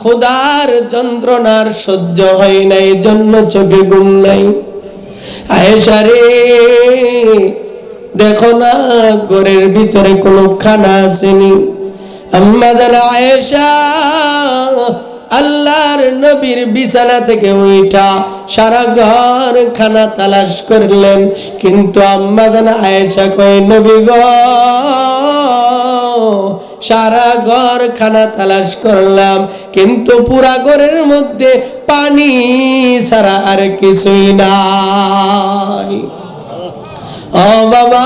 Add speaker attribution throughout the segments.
Speaker 1: ক্ষুধার যন্ত্রণার সহ্য হয় নাই, জন্য চোখে ঘুম নাই। আয়েশা রে, দেখো না ঘরের ভিতরে কোনো খানা আসেনি। আম্মা জান আয়েশা আল্লাহর নবীর বিছানা থেকে উঠা সারা ঘর খানা তালাশ করলেন, কিন্তু আম্মা জান আয়েশা কয়, নবী গো, সারা ঘর খানা তালাশ করলাম, কিন্তু পুরা ঘরের মধ্যে পানি ছাড়া আর কিছুই নাই। ও বাবা,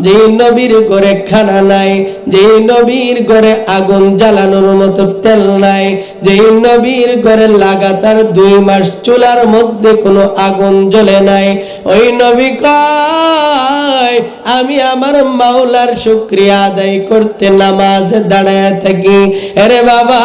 Speaker 1: যে নবীর ঘরে খানা নাই, যে নবীর ঘরে আগুন জ্বালানোর মতো তেল নাই, যে নবীর ঘরে লাগাতার 2 মাস চুলার মধ্যে কোনো আগুন জ্বলে নাই, ওই নবী কয়, আমি আমার মাওলার শুকরিয়া আদায় করতে নামাজে দাঁড়ায় থাকি। আরে বাবা,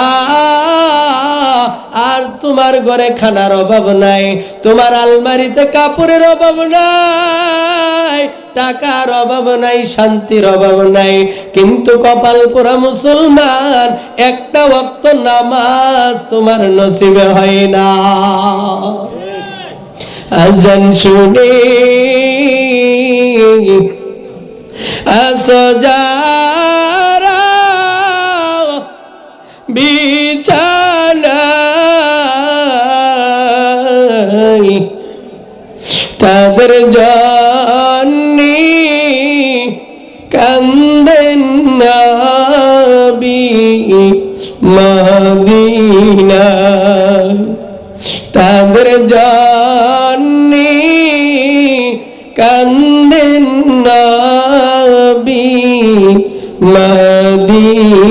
Speaker 1: আর তোমার ঘরে খানার অভাব নাই, তোমার আলমারিতে কাপড়ের অভাব নাই, টাকার অভাব নাই, শান্তির অভাব নাই, কিন্তু কপাল পোড়া মুসলমান, একটা ওয়াক্ত নামাজ তোমার নসিবে হয় না। আজান শুনে আসো যারা বিছানায়, তাদের জন্যে কান্দেন নবী মদিনায়, তাদের জন্যে কান্দেন নবী মদিনায়।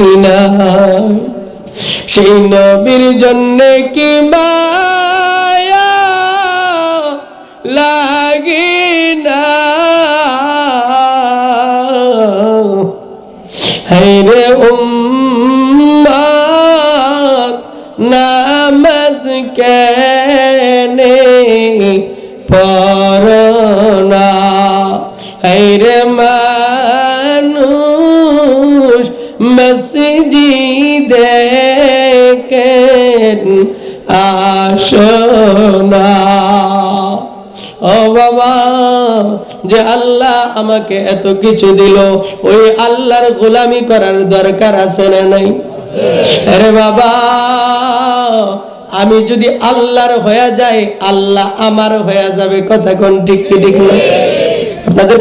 Speaker 1: সেই নবীর জন্যে কি মায়া লাগে না, হায়রে উম্মত নামাজ কেনে পড়ো না, হায়রে মানুষ মসজিদে কেন আসো না। ও বাবা, যে আল্লাহ আমাকে এত কিছু দিল, ওই আল্লাহর গোলামি করার দরকার আছে না নাই? আরে বাবা, আমি যদি আল্লাহর হয়ে যাই, আল্লাহ আমার হয়ে যাবে। কথা কোন ঠিক কি ঠিক না? আপনাদের